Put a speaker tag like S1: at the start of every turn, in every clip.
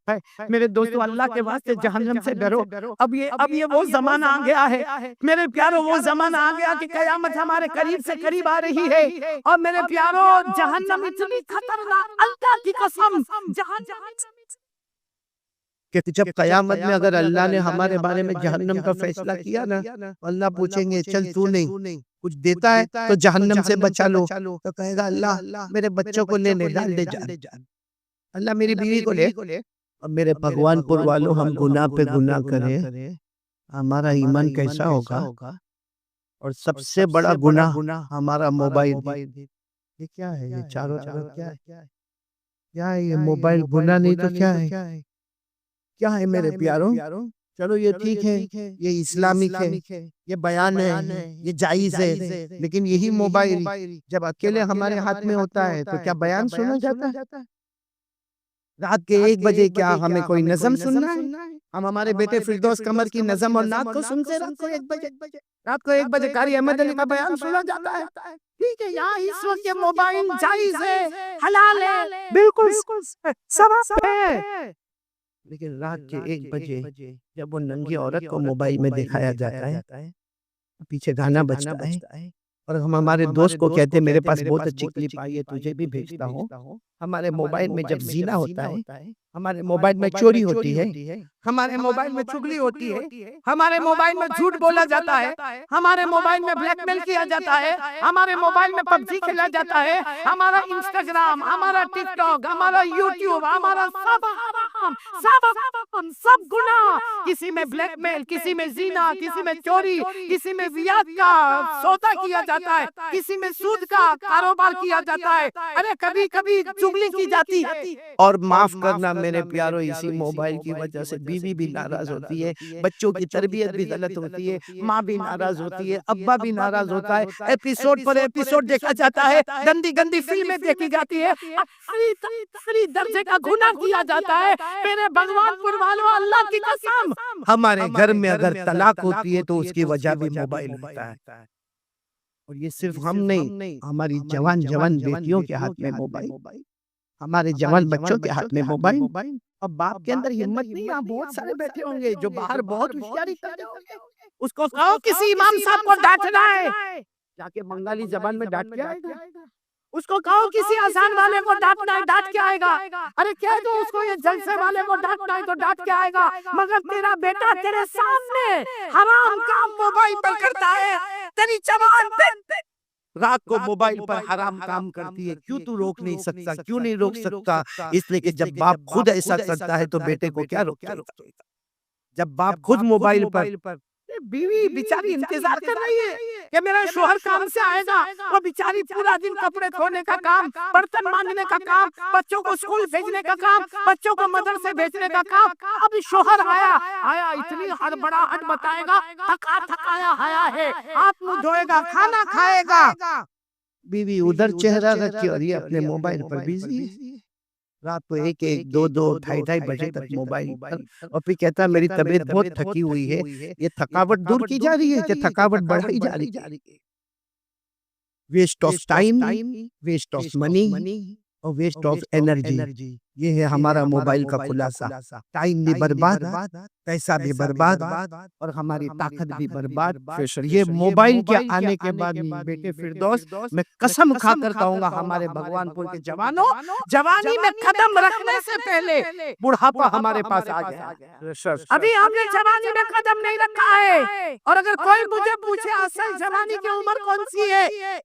S1: ہے۔ میرے دوستو اللہ کے واسطے جہنم سے ڈرو۔ اب یہ وہ زمانہ آ گیا ہے میرے پیارو، وہ زمانہ آ گیا کہ قیامت ہمارے قریب سے قریب آ رہی ہے، اور میرے پیارو جہنم اتنی خطرناک، اللہ کی قسم جہنم
S2: کہ جب قیامت میں اگر اللہ نے ہمارے بارے میں جہنم کا فیصلہ کیا نا، اللہ پوچھیں گے چل تو نہیں کچھ دیتا ہے تو جہنم سے بچا لو، تو کہے گا اللہ میرے بچوں کو لے ڈال دے جان، اللہ میری بیوی کو لے۔ اور میرے بھگوان پور والوں، ہم گناہ پہ گناہ کریں، ہمارا ایمان کیسا ہوگا؟ اور سب سے بڑا گناہ ہمارا موبائل۔ یہ کیا ہے؟ یہ چاروں طرف کیا ہے؟ یہ موبائل گناہ نہیں تو کیا ہے؟ کیا ہے میرے پیاروں؟ چلو یہ ٹھیک ہے، یہ اسلامک ہے، یہ بیان ہے، یہ جائز ہے، لیکن یہی موبائل جب اکیلے ہمارے ہاتھ میں ہوتا ہے تو کیا بیان سنا جاتا ہے؟ رات کے 1 بجے کیا ہمیں کوئی نظم سننا ہے؟ ہم ہمارے بیٹے فردوس قمر کی نظم اور نعت کو سنتے رات کو 1 بجے، رات کو 1 بجے قاری احمد علی کا بیان سنا جاتا ہے۔ ٹھیک ہے، یہاں اس وقت یہ موبائل جائز ہے، حلال ہے، بالکل سب ہے، لیکن رات کے 1 بجے جب وہ ننگی عورت کو موبائل میں دکھایا جاتا ہے، پیچھے گانا بجتا ہے، اور ہم ہمارے دوست کو کہتے ہیں میرے پاس بہت اچھی کلپ آئی ہے، تجھے بھی بھیجتا ہوں۔ ہمارے موبائل میں جب زنا ہوتا ہے، ہمارے موبائل میں چوری ہوتی ہے،
S1: ہمارے موبائل میں چگلی ہوتی ہے، ہمارے موبائل میں جھوٹ بولا جاتا ہے، ہمارے موبائل میں بلیک میل کیا جاتا ہے، ہمارے موبائل میں پب جی کھیلا جاتا ہے، ہمارا انسٹاگرام، ہمارا ٹک ٹاک، ہمارا یوٹیوب، ہمارا سب گناہ، کسی میں بلیک میل، کسی میں زنا، کسی میں چوری، کسی میں ویات کا سودا کیا جاتا ہے، کسی میں سود کا کاروبار کیا جاتا ہے، ارے کبھی کبھی چگلی کی جاتی ہے۔
S2: اور معاف کرنا میرے پیارو، اسی موبائل کی وجہ سے بیوی بھی ناراض ہوتی ہے، بچوں کی تربیت بھی غلط ہوتی ہے، ماں بھی ناراض ہوتی ہے، ابا بھی ناراض ہوتا ہے، ایپیسوڈ پر ایپیسوڈ دیکھا جاتا ہے،
S1: گندی گندی فلمیں دیکھی جاتی ہے، اخری درجے کا گناہ کیا جاتا ہے۔ میرے بھگوان پور والوں، اللہ کی قسم،
S2: ہمارے گھر میں اگر طلاق ہوتی ہے تو اس کی وجہ بھی موبائل ہوتا ہے۔ اور یہ صرف ہم نہیں، ہماری جوان بیٹیوں کے ہاتھ میں موبائل، ہمارے جوان بچوں کے ہاتھ میں موبائل۔
S1: اب باپ کے اندر ہمت نہیں، آپ بہت سارے بیٹھے ہوں گے جو باہر بہت ہوشیاری کرتے ہوں گے، اس کو کہو کسی امام صاحب کو ڈانٹنا ہے، جا کے بنگالی زبان میں ڈانٹ کے آئے گا۔ اس کو کہو کسی آسان والے کو ڈانٹنا ہے، ڈانٹ کے آئے گا۔ ارے کہہ دو اس کو یہ جلسے والے کو ڈانٹنا ہے تو ڈانٹ کے آئے گا، مگر تیرا بیٹا تیرے سامنے حرام کام موبائل پر کرتا ہے، تیری جوان
S2: رات کو موبائل پر حرام کام کرتی ہے، کیوں تو روک نہیں سکتا؟ کیوں نہیں روک سکتا؟ اس لیے کہ جب باپ خود ایسا کرتا ہے تو بیٹے کو کیا روکے گا؟ جب باپ خود موبائل پر،
S1: بیوی بیچاری انتظار کر رہی ہے کہ میرا شوہر کام سے آئے گا، وہ بیچاری پورا دن کپڑے دھونے کا کام، برتن مانجنے کا کام، بچوں کو اسکول بھیجنے کا کام، بچوں کو مدرسے بھیجنے کا کام، ابھی شوہر آیا اتنی ہڑبڑاہٹ بتائے گا، تھکایا آیا ہے، ہاتھ منہ دھوئے گا، کھانا کھائے گا،
S2: بیوی ادھر چہرہ رکھی اور یہ اپنے موبائل پر بیزی ہے، رات کو 1 2 2 بجے تک موبائل پر، اور پھر کہتا ہے میری طبیعت بہت تھکی ہوئی ہے۔ یہ تھکاوٹ دور کی جا رہی ہے کہ تھکاوٹ بڑھائی جا رہی ہے؟ Waste of time, waste of money اور ویسٹ آف انرجی، یہ ہے ہمارا موبائل کا خلاصہ۔ ٹائم بھی برباد، پیسہ بھی برباد، اور ہماری طاقت بھی برباد۔ یہ موبائل کے آنے کے بعد بیٹے فردوس، میں قسم کھا کر کہوں گا ہمارے بھگوان پور کے جوانوں،
S1: جوانی میں قدم رکھنے سے پہلے
S2: بڑھاپا ہمارے پاس آ گیا۔
S1: ابھی ہم نے جوانی میں قدم نہیں رکھا ہے، اور اگر کوئی مجھے پوچھے اصل جوانی کی عمر کون سی ہے،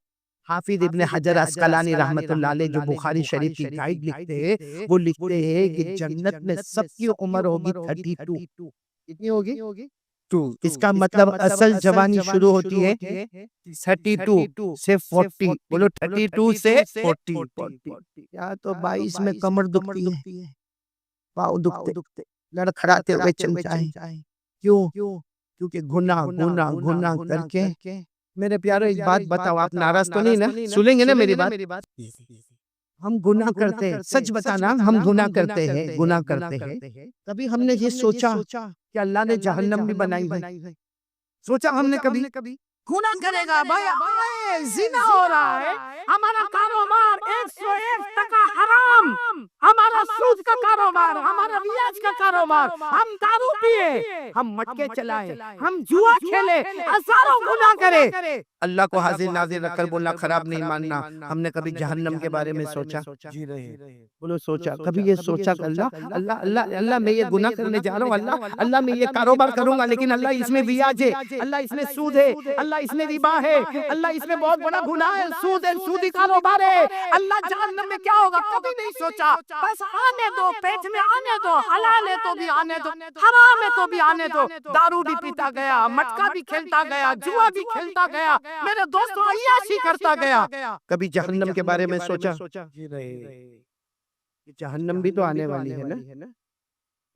S2: حافظ ابن حجر عسقلانی رحمت اللہ علیہ جو بخاری شریف کی گائیڈ لکھتے ہیں، وہ لکھتے ہیں کہ جنت میں سب کی عمر ہوگی 32۔ کتنی ہوگی؟ 2۔ اس کا مطلب اصل جوانی شروع ہوتی ہے 32 سے 40۔ بولو 32 سے 40۔ یا تو 22 میں کمر دکھتی ہے، پاؤں دکھتے، لڑکھڑاتے ہوئے چمچائے۔ کیوں؟ کیونکہ گناہ کر کے۔ میرے پیارو ایک بات بتاؤ، آپ ناراض تو نہیں نا؟ سنیں گے نا میری بات؟ ہم گناہ کرتے ہیں، سچ بتانا، ہم گناہ کرتے ہیں۔ کبھی ہم نے یہ سوچا کہ اللہ نے جہنم بھی بنائی ہے؟ سوچا ہم نے کبھی
S1: गुनाह करेगा भाई, आए जिना हो रहा है, हमारा कारोबार 101% हराम, हमारा सूद का कारोबार, हमारा ब्याज का कारोबार, हम दारू पिए, हम मटके चलाए, हम जुआ खेले, हजारों गुनाह करे।
S2: अल्लाह को हाजिर नाजिर रखकर बोलना खराब नहीं मानना। हमने कभी जहन्नम के बारे में सोचा?
S3: जी नहीं।
S2: बोलो सोचा, कभी ये सोचा कि अल्लाह अल्लाह अल्लाह अल्लाह मैं ये गुनाह करने जा रहा हूँ, अल्लाह अल्लाह मैं ये कारोबार करूंगा, लेकिन अल्लाह इसमें ब्याज है, अल्लाह इसमें सूद है, अल्लाह इसमें रिबा है, अल्लाह इसमें बहुत बड़ा गुनाह है, सूद है, सूदी कारोबार है, अल्लाह जहन्नम में क्या होगा कभी नहीं सोचा। बस आने दो, पेट में आने दो, हलाल है तो भी आने दो, हराम है तो भी आने दो। दारू भी पीता गया, मटका भी खेलता गया, जुआ भी खेलता गया, मेरे दोस्तों अय्याशी करता गया। कभी जहन्नम के बारे में सोचा?
S3: जी नहीं।
S2: जहन्नम भी तो आने वाली है ना।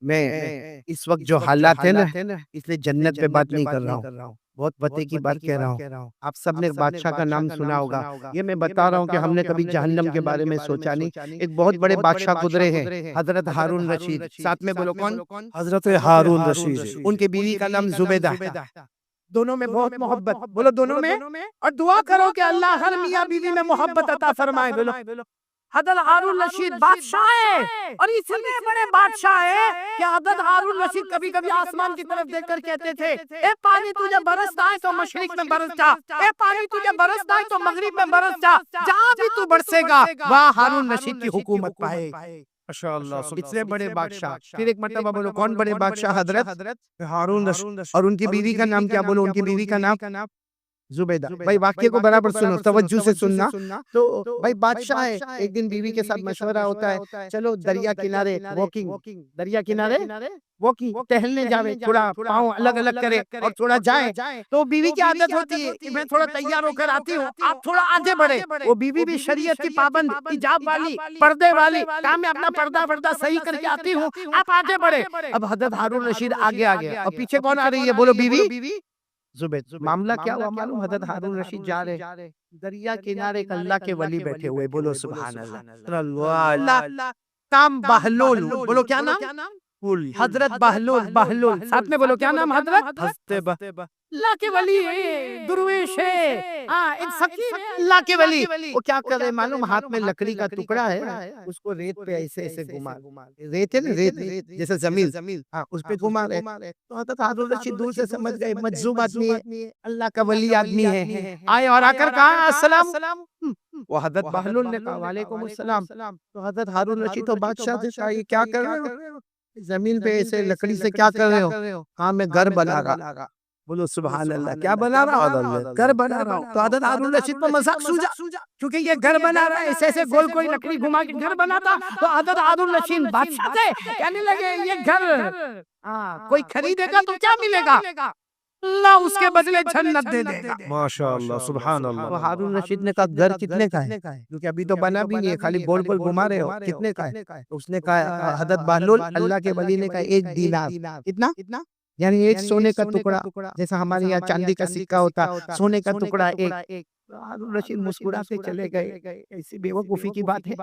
S2: मैं इस वक्त जो हालात है ना, इसलिए जन्नत पे बात नहीं कर रहा हूँ, बहुत पते की बात कह रहा हूँ। आप सबने बादशाह का नाम सुना होगा, ये मैं बता रहा हूँ कि हमने कभी जहन्नम के बारे में सोचा नहीं। एक बहुत बड़े बादशाह गुजरे हैं, हजरत हारून रशीद। साथ में बोलो कौन?
S3: हजरत हारून रशीद।
S2: उनकी बीवी का नाम जुबैदा।
S1: दोनों में बहुत मोहब्बत, बोलो दोनों में, और दुआ करो कि अल्लाह हर मियां बीवी में मोहब्बत अता फरमाए। बोलो हजरत हारून रशीद बादशाह है, और इतने बड़े बादशाह है कि हजरत हारून रशीद कभी कभी आसमान की तरफ देखकर कहते थे, ए पानी तुझे बरसता है तो मशरिक में बरस जा, ए पानी तुझे बरसता है तो मगरिब में बरस जा, जहाँ भी तू बरसेगा वहाँ हारून रशीद की हुकूमत पाए।
S2: माशाअल्लाह, इतने बड़े बादशाह। फिर एक मर्तबा बोलो कौन बड़े बादशाह? हजरत हारून रशीद। और उनकी बीवी का नाम क्या? बोलो उनकी बीवी का नाम जुबैदा। भाई वाक्य को बराबर सुनो, तवज्जो से सुनना। तो भाई बादशाह है, एक दिन बीवी के साथ मशवरा होता है, चलो दरिया किनारे वॉकिंग, दरिया किनारे वॉकिंग, टहलने जावे, थोड़ा पाँव अलग अलग करे और थोड़ा जाए। तो बीवी की आदत होती है कि मैं थोड़ा तैयार होकर आती हूँ, आप थोड़ा आगे बढ़े। वो बीवी भी शरीयत की पाबंद, हिजाब वाली, पर्दे वाली, काम में अपना पर्दा सही करके आती हूँ, आप आगे बढ़े। अब हजरत हारून रशीद आगे आ गया, और पीछे कौन आ रही है? बोलो बीवी जुबैद। मामला क्या हुआ मालूम? हजरत हारून रशीद जा रहे, दरिया किनारे एक अल्लाह के वली बैठे हुए। बोलो सुभान अल्लाह। नाम बहलोल। बोलो क्या नाम? हजरत बहलोल। साथ में बोलो क्या नाम? हजरत अल्लाह के वली है, दुर्वेश है, हाँ एक फकीर है, अल्लाह के वली। वो क्या कर रहे मालूम? हाथ में लकड़ी का टुकड़ा है, उसको रेत पे ऐसे ऐसे घुमा, रेत है ना, रेत जैसे जमीन, हाँ उस पे घुमा रहे। तो हजरत हारून रशीद दूर से समझ गए मजलूम आदमी है, अल्लाह का वली आदमी है। आए और आकर कहा अस्सलाम। वो हजरत बहलोल ने कहा वालेकुम अस्सलाम। तो हजरत हारून रशीद तो बादशाह से कहा ये क्या कर रहे हो? जमीन पे ऐसे लकड़ी से क्या कर रहे हो? हाँ मैं घर बना रहा। बोलो सुभान अल्लाह। क्या बना रहा हूँ? घर बना रहा हूँ। तो हजरत हारून रशीद को मजाक सूझा, क्योंकि ये घर बना रहा है, ऐसे ऐसे गोल कोई लकड़ी घुमा के घर बनाता। तो हजरत हारून रशीद बादशाह थे, कहने लगे ये घर कोई खरीदेगा तो क्या मिलेगा? अल्लाह उसके बदले जन्नत दे देगा।
S3: माशाअल्लाह, सुभान अल्लाह।
S2: तो हारून रशीद ने कहा घर कितने का है? क्योंकि अभी तो बना भी नहीं है, खाली गोल गोल घुमा रहे हो, कितने का है? तो उसने कहा, हजरत बहलोल अल्लाह के वली ने कहा 1 दीनार। कितना? यानी एक सोने का टुकड़ा, जैसा हमारे यहाँ चांदी का सिक्का होता, सोने का टुकड़ा एक। हारून रशीद मुस्कुराते चले गए। ऐसी बेवकूफी की बात है,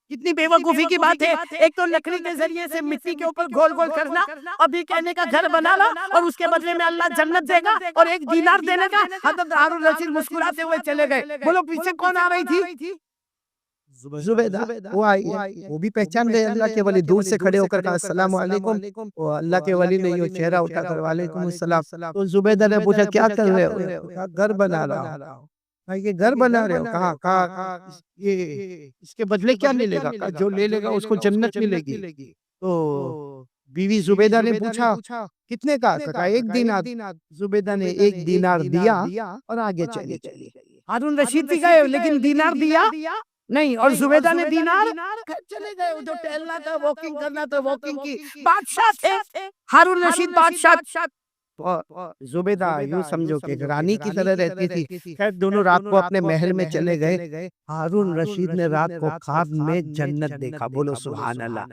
S2: कितनी बेवकूफी की बात है। एक तो लकड़ी के जरिए से मिट्टी के ऊपर गोल गोल करना, अभी कहने का घर बनाना, और उसके बदले में अल्लाह जन्नत देगा और 1 दीनार देने का। हजरत हारून रशीद मुस्कुराते हुए चले गए। बोलो पीछे कौन आ रही थी? जुबैदा। वो आई, वो भी पहचान गए अल्लाह के वली, दूर से खड़े होकर कहा अस्सलाम वालेकुम। वो अल्लाह के वली ने यो चेहरा उठाकर वालेकुम अस्सलाम। तो जुबैदा ने पूछा क्या कर रहे हो? कहा घर बना रहा हूँ। भाई ये घर बना रहे हो? कहा ये इसके बदले क्या मिलेगा? कहा जो ले लेगा उसको जन्नत मिलेगी। तो बीवी जुबैदा ने पूछा कितने का? कहा 1 दीनार। जुबैदा ने 1 दीनार दिया और आगे चली। हारून रशीद भी गए, लेकिन दीनार दिया नहीं, और जुबैदा ने दीनार चले गए। जो टहलना था, वॉकिंग करना था, वॉकिंग की। बादशाह थे हारून रशीद, बादशाह। जुबैदा यूं समझो कि रानी की तरह रहती थी। खैर दोनों रात को अपने महल में चले गए। हारून रशीद ने रात को ख्वाब में जन्नत देखा। बोलो सुभान अल्लाह।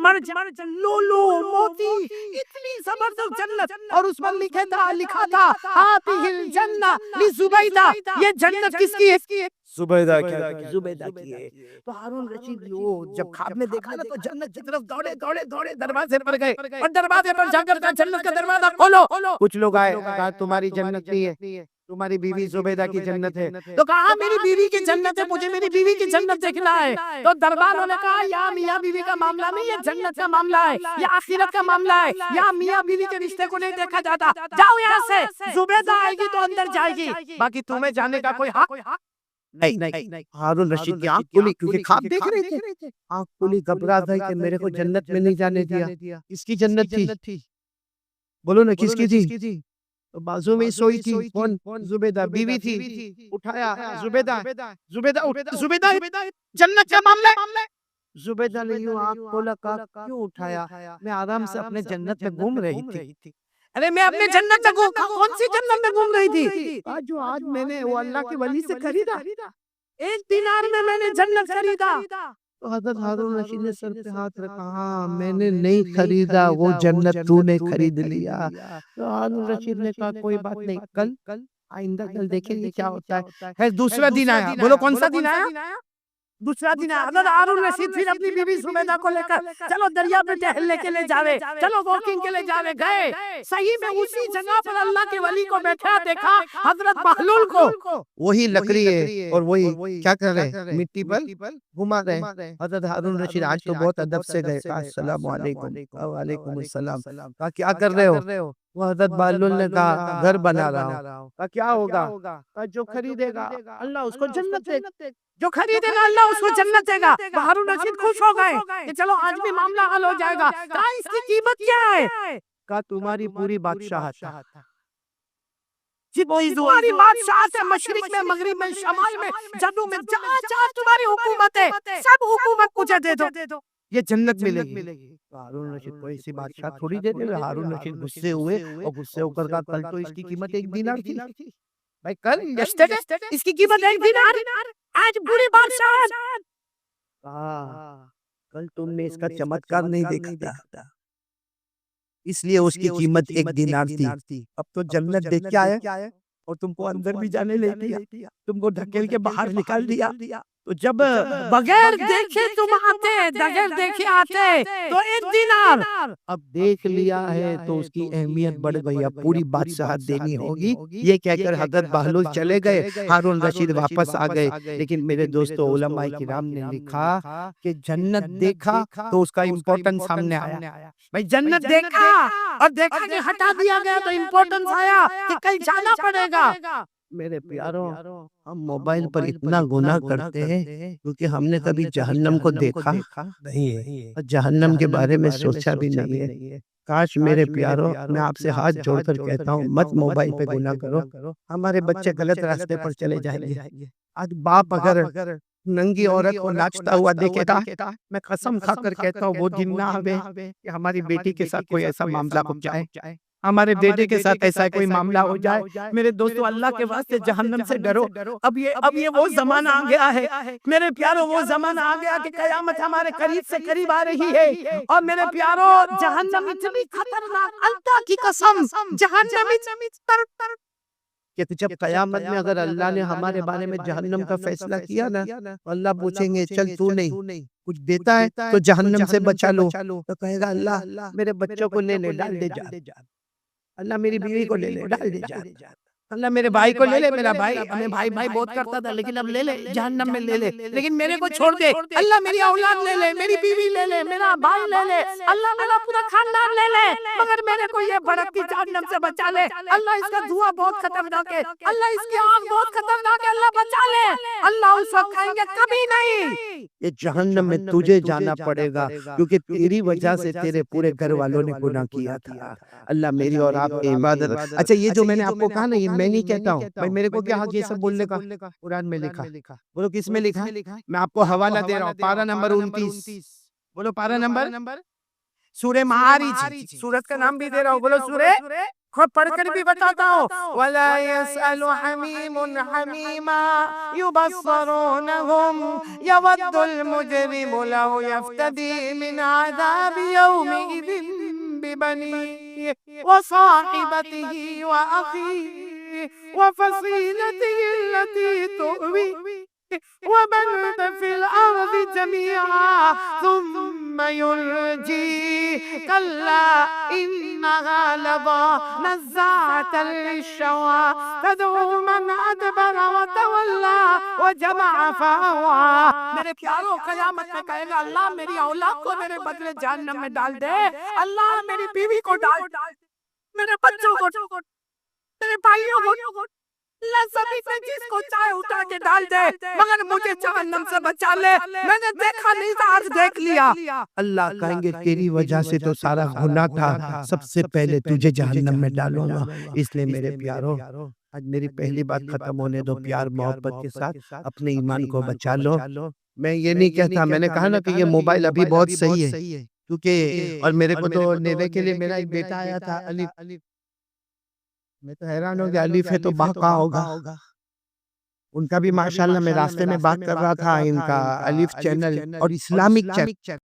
S1: मर्ज लूलू मोती, इतनी जबरदस्त जन्नत, और उस पर लिखा था हातिहिल जन्ना ली जुबैदा, ये जन्नत किसकी है?
S3: जुबैदा क्या
S1: जुबैदा की है। तो हारून रशीद वो जब ख्वाब में देखा ना, तो जन्नत की तरफ दौड़े दौड़े दौड़े दरवाजे पर गए, और दरवाजे पर जाकर कहा जन्नत का दरवाजा खोलो। कुछ लोग आए, कहा तुम्हारी जन्नत नहीं है, तुम्हारी बीवी जुबैदा की जन्नत है। तो कहा मेरी बीवी की जन्नत है, मुझे मेरी बीवी की जन्नत देखना है। तो दरबार वाले कहा या मियाँ बीवी का मामला नहीं, ये जन्नत का मामला है, या आखिरत का मामला है, या मियाँ बीवी के रिश्ते को नहीं देखा जाता। जाओ यहाँ से, जुबैदा आएगी तो अंदर जाएगी, बाकी तुम्हें जाने का कोई हक नहीं।
S2: हारून रशीद की आंख खुली, क्योंकि ख्वाब देख रहे थे। आंख खुली, घबरा गई कि मेरे को जन्नत में नहीं जाने दिया। किसकी जन्नत थी? बोलो ना, किसकी थी? तो बाजू में सोई थी कौन? जुबैदा बीवी थी। उठाया, जुबैदा जुबैदा जन्नत का मामला है। जुबैदा ने यूं आंख खोला, कहा क्यों उठाया? मैं आराम से अपने जन्नत में घूम रही थी।
S1: अरे मैं अपने जन्नत में कौन सी जन्नत में घूम रही थी?
S2: जो आज मैंने वो अल्लाह के वली से खरीदा,
S1: 1 दिनार में मैंने जन्नत खरीदा।
S2: तो हजरत हारून रशीद ने सर पे हाथ रखा, हाँ मैंने नहीं खरीदा, वो जन्नत तूने खरीद लिया। तो हारून रशीद ने कहा कोई बात नहीं, कल आइंदा कल देखेंगे क्या होता है।
S1: दूसरा दिन आया, बोलो कौन सा दिन आया? दूसरा दिन आया। हजरत हारून रशीद फिर अपनी बीवी जुबैदा को लेकर चलो दरिया पे टहलने के लिए जावे, चलो वॉकिंग के लिए जावे। गए, सही में उसी जगह पर अल्लाह के वली को बैठा देखा, हजरत बहलूल को।
S2: वही लकड़ी है और वही क्या कर रहे, मिट्टी पर घुमा रहे। हजरत हारून रशीद आज तो बहुत अदब से गए, अस्सलाम वालेकुम, वालेकुम अस्सलाम। कहा क्या कर रहे हो? वो हजरत बहलूल ने कहा घर बना रहा हूँ। कहा क्या होगा? कहा जो खरीदेगा अल्लाह उसको जन्नत देगा,
S1: जो खरीदेगा अल्लाह उसको जन्नत देगा। हारून रशीद खुश हो गए कि चलो आज भी मामला हल हो जाएगा। कहा इसकी कीमत क्या है?
S2: कहा तुम्हारी पूरी बादशाहत,
S1: तुम्हारी बादशाहत है, मशरिक में, मगरिब में, शमाल में, जन्नू में, जहाँ जहाँ तुम्हारी हुकूमत है, सब हुकूमत मुझे दे दो, ये जन्नत मिलेगी।
S2: हारून रशीद को ऐसी बादशाह थोड़ी दे दे। हारून रशीद गुस्से हुए और गुस्से होकर कहा कल तो इसकी कीमत 1 दिनार थी
S1: भाई, कल इसकी कीमत 1 दिनार, आज पूरी बादशाहत।
S2: कल तुमने इसका चमत्कार नहीं देखा था, इसलिए उसकी कीमत 1 दिनार थी। अब तो जन्नत देख के आया और तुमको अंदर भी जाने नहीं दिया, तुमको ढकेल के बाहर निकाल दिया। तो जब
S1: बगैर देखे तुम आते, बगैर देखे आते तो 1 दिनार,
S2: अब देख लिया है तो उसकी अहमियत बढ़ गई, अब पूरी बादशाहत देनी होगी। ये कहकर हजरत बहलूल चले गए, हारून रशीद वापस आ गए। लेकिन मेरे दोस्तों उलमाए किराम ने लिखा कि जन्नत देखा तो उसका इम्पोर्टेंस सामने आया।
S1: भाई जन्नत देखा और देखा कि हटा दिया गया तो इम्पोर्टेंस आया कि कल जाना पड़ेगा।
S2: मेरे प्यारों, हम मोबाइल पर इतना गुनाह करते हैं क्योंकि हमने कभी जहन्नम को देखा नहीं है और जहन्नम के बारे में सोचा भी नहीं है। काश मेरे प्यारों, मैं आपसे हाथ जोड़कर कहता हूँ मत मोबाइल पे गुनाह करो, हमारे बच्चे गलत रास्ते पर चले जाएंगे। आज बाप अगर नंगी औरत को नाचता हुआ देखेगा, मैं कसम खाकर कहता हूँ वो दिन ना आवे कि हमारी बेटी के साथ कोई ऐसा मामला हो जाए, हमारे बेटे के साथ ऐसा कोई मामला हो जाए।
S1: मेरे दोस्तों, अल्लाह के वास्ते जहन्नम से डरो। अब ये वो जमाना आ गया है मेरे प्यारों, वो जमाना आ गया कि कयामत हमारे करीब से करीब आ रही है। और मेरे प्यारों, जहन्नम इतनी खतरनाक, अल्लाह की कसम, जहन्नम
S2: कि जब कयामत में अगर अल्लाह ने हमारे बारे में जहन्नम का फैसला किया ना, तो अल्लाह पूछेंगे चल तू नहीं कुछ देता है तो जहन्नम से बचा लो, तो कहेगा अल्लाह मेरे बच्चों को ले डाल दे जा, अल्लाह मेरी बीवी को ले डाल दे जा,
S1: अल्लाह मेरे भाई को ले ले, मेरा भाई हमें भाई बहुत करता था लेकिन अब ले ले, जहन्नम में ले ले, लेकिन मेरे को छोड़ दे। अल्लाह मेरी औलाद ले ले, मेरी बीवी ले ले, मेरा भाई ले ले, अल्लाह मेरा पूरा खानदान ले ले, मगर मेरे को ये भड़क की जहन्नम से बचा ले। अल्लाह इसका धुआं बहुत खतरनाक है, अल्लाह इसकी आग बहुत खतरनाक है, अल्लाह बचा ले। अल्लाह उस वक्त कहेंगे कभी नहीं,
S2: ये जहन्नम में तुझे जाना पड़ेगा क्योंकि तेरी वजह से तेरे पूरे घर वालों ने गुनाह किया था। अल्लाह मेरी और आपकी इबादत। अच्छा, ये जो मैंने आपको कहा ना, ये मैं नहीं कहता हूँ भाई, मेरे को क्या हक ये सब बोलने का? कुरान में लिखा। बोलो किस में लिखा? मैं आपको हवाला दे रहा हूँ, पारा नंबर 29। बोलो पारा नंबर,
S1: सूरह मारिज, सूरत का नाम भी दे रहा हूँ, बोलो सूरह خود پڑھ کر بھی بتاتا ہوں وَلَا يَسْأَلُ حَمِيمٌ حَمِيمًا يُبَصَّرُونَهُمْ يَوَدُّ الْمُجْرِمُ لَوْ يَفْتَدِي مِنْ عَذَابِ يَوْمِئِذٍ بِبَنِيهِ وَصَاحِبَتِهِ وَأَخِيهِ وَفَصِيلَتِهِ الَّتِي تُؤْوِيهِ وَمَن فِي الْأَرْضِ جَمِيعًا ثُمَّ يُنْجِيهِ كَلَّا إِنَّهَا لَظَىٰ نَزَّاعَةً لِلشَّوَىٰ تَدْعُو مَنْ أَدْبَرَ وَتَوَلَّىٰ وَجَمَعَ فَأَوْعَىٰ۔ میرے پیاروں قیامت میں کہے گا اللہ میری اولاد کو میرے بدلے جہنم میں ڈال دے، اللہ میری بیوی کو ڈال دے، میرے بچوں کو، میرے بھائیوں کو، اللہ سبھی سے جس کو چاہے اٹھا کے ڈال دے مگر مجھے جہنم سے بچا لے، میں نے دیکھا نہیں تھا آج دیکھ لیا۔
S2: اللہ کہیں گے تیری وجہ سے تو سارا گناہ تھا، سب سے پہلے تجھے جہنم میں ڈالوں گا۔ اس لیے میرے پیاروں آج میری پہلی بات ختم ہونے دو، پیار محبت کے ساتھ اپنے ایمان کو بچا لو۔ میں یہ نہیں کہتا، میں نے کہا نا کہ یہ موبائل ابھی بہت صحیح ہے کیونکہ اور میرے کو تو نیوے کے لیے میرا ایک بیٹا آیا تھا الف، میں تو حیران ہو گیا الف ہے تو با کہاں ہوگا؟ ان کا بھی ماشاءاللہ میں راستے میں بات کر رہا تھا، ان کا الف چینل اور اسلامک چینل